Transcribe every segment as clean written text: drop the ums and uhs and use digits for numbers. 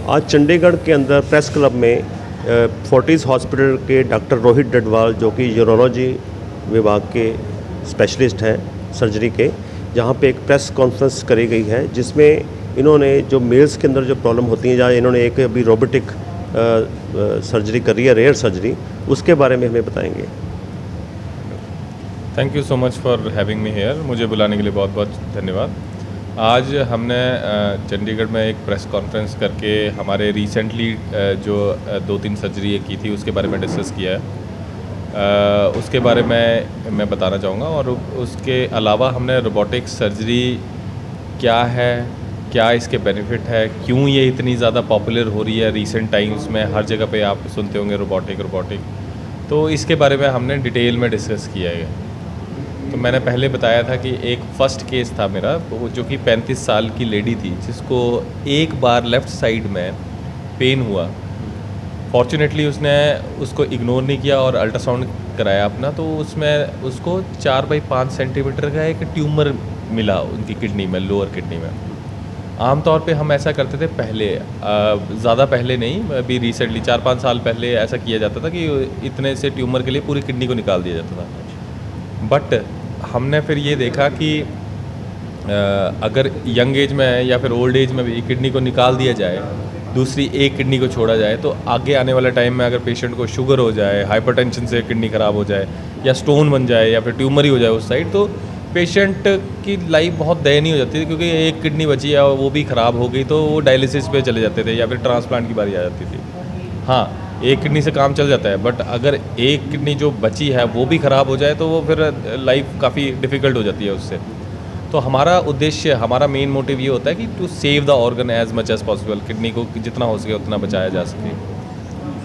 आज चंडीगढ़ के अंदर प्रेस क्लब में फोर्टिस हॉस्पिटल के डॉक्टर रोहित डडवाल जो कि यूरोलॉजी विभाग के स्पेशलिस्ट हैं सर्जरी के, जहां पे एक प्रेस कॉन्फ्रेंस करी गई है जिसमें इन्होंने जो मेल्स के अंदर जो प्रॉब्लम होती हैं, जहाँ इन्होंने एक अभी रोबोटिक सर्जरी करी है, रेयर सर्जरी, उसके बारे में हमें बताएंगे। Thank you so much for having me here. मुझे बुलाने के लिए बहुत बहुत धन्यवाद। आज हमने चंडीगढ़ में एक प्रेस कॉन्फ्रेंस करके हमारे रिसेंटली जो 2-3 सर्जरी की थी उसके बारे में डिस्कस किया है। उसके बारे में मैं बताना चाहूँगा, और उसके अलावा हमने रोबोटिक सर्जरी क्या है, क्या इसके बेनिफिट है, क्यों ये इतनी ज़्यादा पॉपुलर हो रही है रिसेंट टाइम्स में, हर जगह पे आप सुनते होंगे रोबोटिक, तो इसके बारे में हमने डिटेल में डिस्कस किया है। तो मैंने पहले बताया था कि एक फ़र्स्ट केस था मेरा, वो जो कि 35 साल की लेडी थी जिसको एक बार लेफ़्ट साइड में पेन हुआ। फॉर्चुनेटली उसने उसको इग्नोर नहीं किया और अल्ट्रासाउंड कराया अपना, तो उसमें उसको 4x5 सेंटीमीटर का एक ट्यूमर मिला उनकी किडनी में, लोअर किडनी में। आमतौर पे हम ऐसा करते थे पहले, ज़्यादा पहले नहीं, अभी रिसेंटली 4-5 साल पहले ऐसा किया जाता था कि इतने से ट्यूमर के लिए पूरी किडनी को निकाल दिया जाता था। बट हमने फिर ये देखा कि अगर यंग एज में या फिर ओल्ड एज में भी किडनी को निकाल दिया जाए, दूसरी एक किडनी को छोड़ा जाए, तो आगे आने वाले टाइम में अगर पेशेंट को शुगर हो जाए, हाइपरटेंशन से किडनी ख़राब हो जाए, या स्टोन बन जाए, या फिर ट्यूमर ही हो जाए उस साइड, तो पेशेंट की लाइफ बहुत दयनीय हो जाती है, क्योंकि एक किडनी बची है और वो भी ख़राब हो गई तो वो डायलिसिस पे चले जाते थे या फिर ट्रांसप्लांट की बारी आ जाती थी। हाँ, एक किडनी से काम चल जाता है, बट अगर एक किडनी जो बची है वो भी ख़राब हो जाए तो वो फिर लाइफ काफ़ी डिफ़िकल्ट हो जाती है उससे। तो हमारा उद्देश्य, हमारा मेन मोटिव ये होता है कि to save the organ as much as possible, kidney को जितना हो सके उतना बचाया जा सके।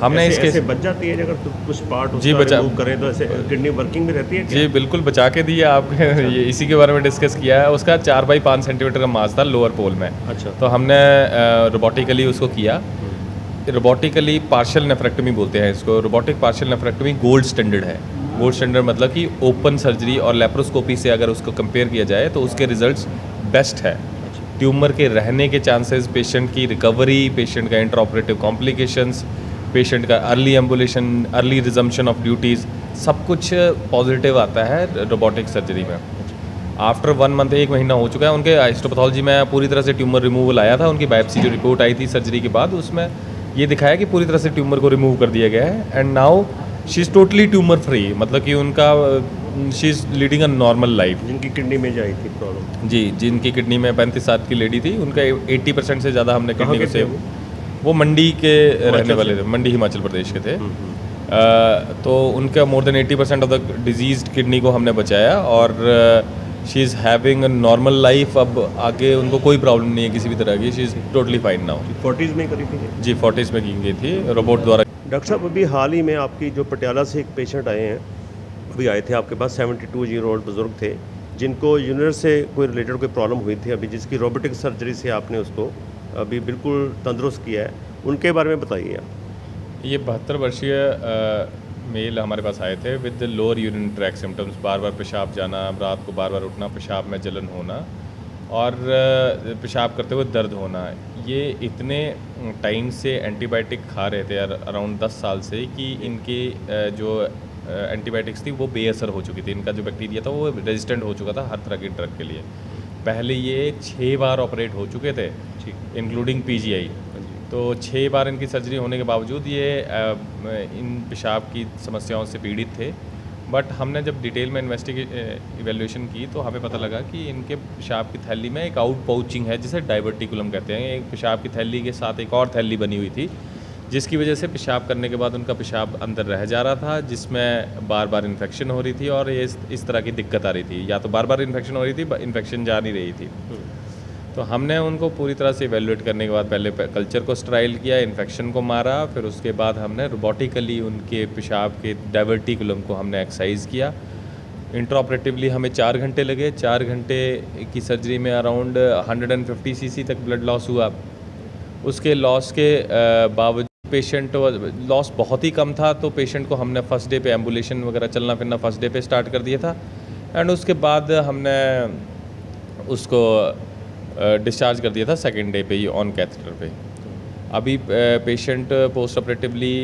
हमने इसके ऐसे बच जाती है, अगर कुछ पार्ट जी बचा करें तो ऐसे किडनी वर्किंग में रहती है क्या? जी बिल्कुल बचा के दी है आपके ये इसी के बारे में डिस्कस किया है। उसका 4x5 सेंटीमीटर का मास था लोअर पोल में। अच्छा। तो हमने रोबोटिकली उसको किया। रोबोटिकली पार्शियल नेफ्रेक्टमी बोलते हैं इसको। Robotic partial nephrectomy gold standard है। गोल्ड स्टैंडर्ड मतलब कि ओपन सर्जरी और लेप्रोस्कोपी से अगर उसको कंपेयर किया जाए तो उसके रिजल्ट्स बेस्ट है। ट्यूमर के रहने के चांसेस, पेशेंट की रिकवरी, पेशेंट का इंट्राऑपरेटिव कॉम्प्लिकेशंस, पेशेंट का early ambulation, early resumption of duties, सब कुछ पॉजिटिव आता है रोबोटिक सर्जरी में। आफ्टर 1 मंथ, 1 महीना हो चुका है, उनके हिस्टोपैथोलॉजी में पूरी तरह से ट्यूमर रिमूवल आया था। उनकी बायोप्सी जो रिपोर्ट आई थी सर्जरी के बाद, उसमें ये दिखाया कि पूरी तरह से ट्यूमर को रिमूव कर दिया गया है। And now she is totally tumour free, मतलब कि उनका she is leading a normal life. जिनकी किडनी में जाई थी प्रॉब्लम, जी, जिनकी किडनी में 35 साल की लेडी थी, उनका 80% से ज़्यादा हमने किडनी को सेव। वो मंडी के रहने वाले थे, मंडी हिमाचल प्रदेश के थे। तो उनका more than 80% of the diseased kidney को हमने बचाया, और she is having a normal life. अब आगे उनको कोई प्रॉब्लम नहीं है किसी भी तरह की, she is totally fine now. Fortis में करी थी जी, फोर्टिस में की गई थी रोबोट द्वारा। डॉक्टर साहब, अभी हाल ही में आपकी जो पटियाला से एक पेशेंट आए हैं, अभी आए थे आपके पास, 72 ईयर ओल्ड बुजुर्ग थे जिनको यूरिनरी से कोई रिलेटेड कोई प्रॉब्लम हुई थी, अभी जिसकी रोबोटिक सर्जरी से आपने उसको अभी बिल्कुल तंदुरुस्त किया है, उनके बारे में बताइए आप। ये 72 वर्षीय मेल हमारे पास आए थे with lower urine tract symptoms, बार बार पेशाब जाना, रात को बार बार उठना, पेशाब में जलन होना और पेशाब करते हुए दर्द होना। ये इतने टाइम से एंटीबायोटिक खा रहे थे, अराउंड 10 साल से, कि इनके जो एंटीबायोटिक्स थी वो बेअसर हो चुकी थी। इनका जो बैक्टीरिया था वो रेजिस्टेंट हो चुका था हर तरह की ड्रग के लिए। पहले ये 6 बार ऑपरेट हो चुके थे, इंक्लूडिंग PGI। तो 6 बार इनकी सर्जरी होने के बावजूद ये इन पेशाब की समस्याओं से पीड़ित थे। बट हमने जब डिटेल में इवेल्यूएशन की तो हमें पता लगा कि इनके पेशाब की थैली में एक आउट पाउचिंग है, जिसे डाइवर्टिकुलम कहते हैं। एक पेशाब की थैली के साथ एक और थैली बनी हुई थी, जिसकी वजह से पेशाब करने के बाद उनका पेशाब अंदर रह जा रहा था, जिसमें बार बार इन्फेक्शन हो रही थी और ये इस तरह की दिक्कत आ रही थी। या तो बार बार इन्फेक्शन हो रही थी, इन्फेक्शन जा नहीं रही थी। तो हमने उनको पूरी तरह से इवेल्युएट करने के बाद पहले कल्चर को स्ट्राइल किया, इन्फेक्शन को मारा, फिर उसके बाद हमने रोबोटिकली उनके पेशाब के डाइवर्टिकुलम को हमने एक्सरसाइज किया। इंट्राऑपरेटिवली हमें 4 घंटे लगे। 4 घंटे की सर्जरी में अराउंड 150 cc तक ब्लड लॉस हुआ। उसके लॉस के बावजूद पेशेंट लॉस बहुत ही कम था, तो पेशेंट को हमने फर्स्ट डे पे एम्बुलेशन वगैरह चलना फिरना फर्स्ट डे पे स्टार्ट कर दिया था। एंड उसके बाद हमने उसको डिस्चार्ज कर दिया था सेकेंड डे पे ही ऑन कैथेटर पे। अभी पेशेंट पोस्ट ऑपरेटिवली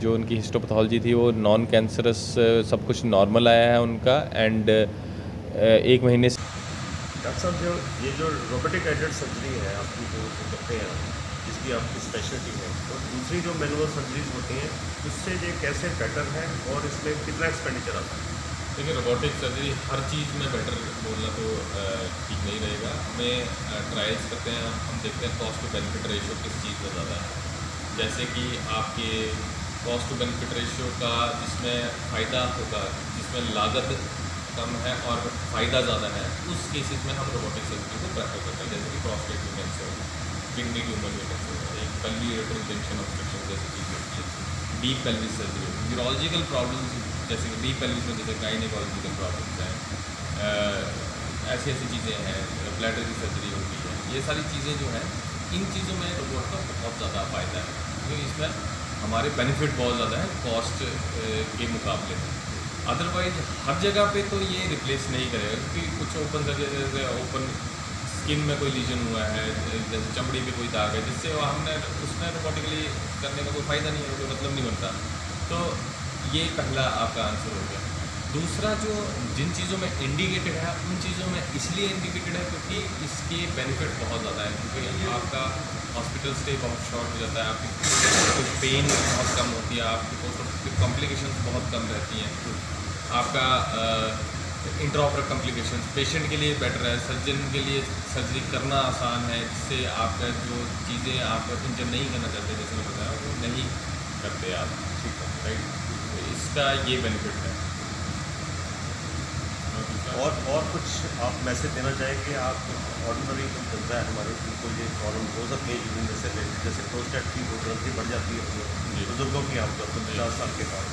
जो उनकी हिस्टोपैथोलॉजी थी वो नॉन कैंसरस, सब कुछ नॉर्मल आया है उनका। एंड 1 महीने से डॉक्टर साहब, जो ये जो रोबोटिक एडेड सर्जरी है आपकी जो करते हैं, जिसकी आपकी स्पेशलिटी है, और दूसरी जो मैनुअल सर्जरीज होती हैं, उससे ये कैसे बेटर है और इसमें कितना एक्सपेंडिचर आता है? देखिए, रोबोटिक सर्जरी हर चीज़ में बेटर बोलना तो ठीक नहीं रहेगा। हमें ट्रायल्स करते हैं, हम देखते हैं कॉस्ट टू बेनिफिट रेशियो किस चीज़ में ज़्यादा है। जैसे कि आपके कॉस्ट टू बेनिफिट रेशियो का जिसमें फ़ायदा होगा, जिसमें लागत कम है और फ़ायदा ज़्यादा है, उस केसेस में हम रोबोटिक सर्जरी को प्रेफर करते हैं। जैसे कि प्रोस्टेट में कैंसर, किडनी ट्यूमर में कैंसर, एक पल्वी रेटरल जंक्शन ऑब्स्ट्रक्शन जैसी चीज़ होती है, deep pelvis surgery, neurological problems जैसे कि डीप पेल्विस में जैसे गायनेकोलॉजिकल प्रॉब्लम्स हैं, ऐसी ऐसी चीज़ें हैं, ब्लैडर की सर्जरी होती है। ये सारी चीज़ें जो हैं, इन चीज़ों में रोबोट का बहुत ज़्यादा फ़ायदा है, क्योंकि इसमें हमारे बेनिफिट बहुत ज़्यादा है कॉस्ट के मुकाबले में। अदरवाइज हर जगह पे तो ये रिप्लेस नहीं करेगा, क्योंकि कुछ ओपन सर्जरी जैसे ओपन स्किन में कोई लीजन हुआ है, जैसे चमड़ी पे कोई दाग है, जिससे हमने उसमें रोबोटिकली करने का कोई फ़ायदा नहीं है, कोई मतलब नहीं बनता। तो ये पहला आपका आंसर हो गया। दूसरा, जो जिन चीज़ों में इंडिकेटेड है, उन चीज़ों में इसलिए इंडिकेटेड है क्योंकि इसके बेनिफिट बहुत ज़्यादा है, क्योंकि आपका हॉस्पिटल स्टे बहुत शॉर्ट हो जाता है, आपकी पेन बहुत कम होती है, आपकी कॉम्प्लिकेशंस बहुत कम रहती हैं, आपका इंट्राऑपरेटिव कॉम्प्लिकेशंस पेशेंट के लिए बेटर है, सर्जन के लिए सर्जरी करना आसान है, जिससे आपका जो चीज़ें आप इंजन नहीं करना चाहते, जैसे मैं बताया, वो नहीं करते आप, ठीक है, राइट। तो इसका ये बेनिफिट है। और कुछ आप मैसेज देना चाहेंगे? आप ऑर्डिनरी जो जनता है हमारे, उनको ये प्रॉब्लम हो सकती है यूरिन में से, जैसे प्रोस्टेट की ग्रंथि बढ़ जाती है बुजुर्गों की, आमतौर पर 50 साल के बाद,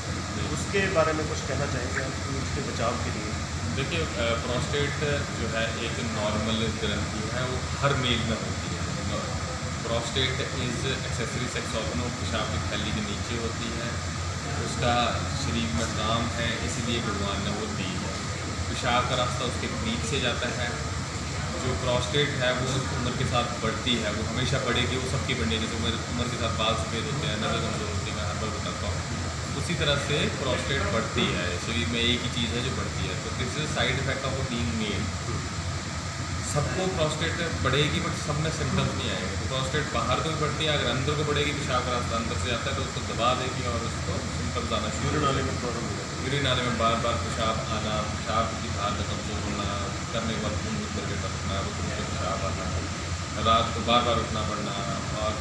उसके बारे में कुछ कहना चाहेंगे आप कि उसके बचाव के लिए? देखिए, प्रोस्टेट जो है एक नॉर्मल ग्रंथि है, वो हर मेल में होती है। Prostate is accessory sex organ, पेशाब की थैली के नीचे होती है, उसका शरीर में काम है, इसलिए भगवान ने वो दी है। पेशाब का रास्ता उसके बीच से जाता है। जो प्रोस्टेट है वो उम्र के साथ बढ़ती है, वो हमेशा बढ़ेगी, वो सबकी बढ़नी है। जैसे उम्र के साथ बाल सफ़ेद होते हैं, नज़र कमज़ोर होती है, मैं हर बार बताता हूँ, उसी तरह से प्रोस्टेट बढ़ती है। शरीर में एक ही चीज़ है जो बढ़ती है, तो this is side effect of being male. सबको प्रोस्टेट बढ़ेगी, बट सब में सिम्टम्स नहीं आएंगे। तो प्रोस्टेट बाहर को भी बढ़ती है, अगर अंदर को बढ़ेगी, पेशाब का रास्ता अंदर से आता है, तो उसको दबा देगी और उसको सिम्टम्स आना शुरू यूरिन आने में प्रॉब्लम हो जाती है। यूरिन आने में बार बार पेशाब आना, पेशाब की धार में कमजोर होना, करने के बाद खून करके टपकना, रुक रुक के पेशाब आना, रात को बार बार उठना पड़ना, और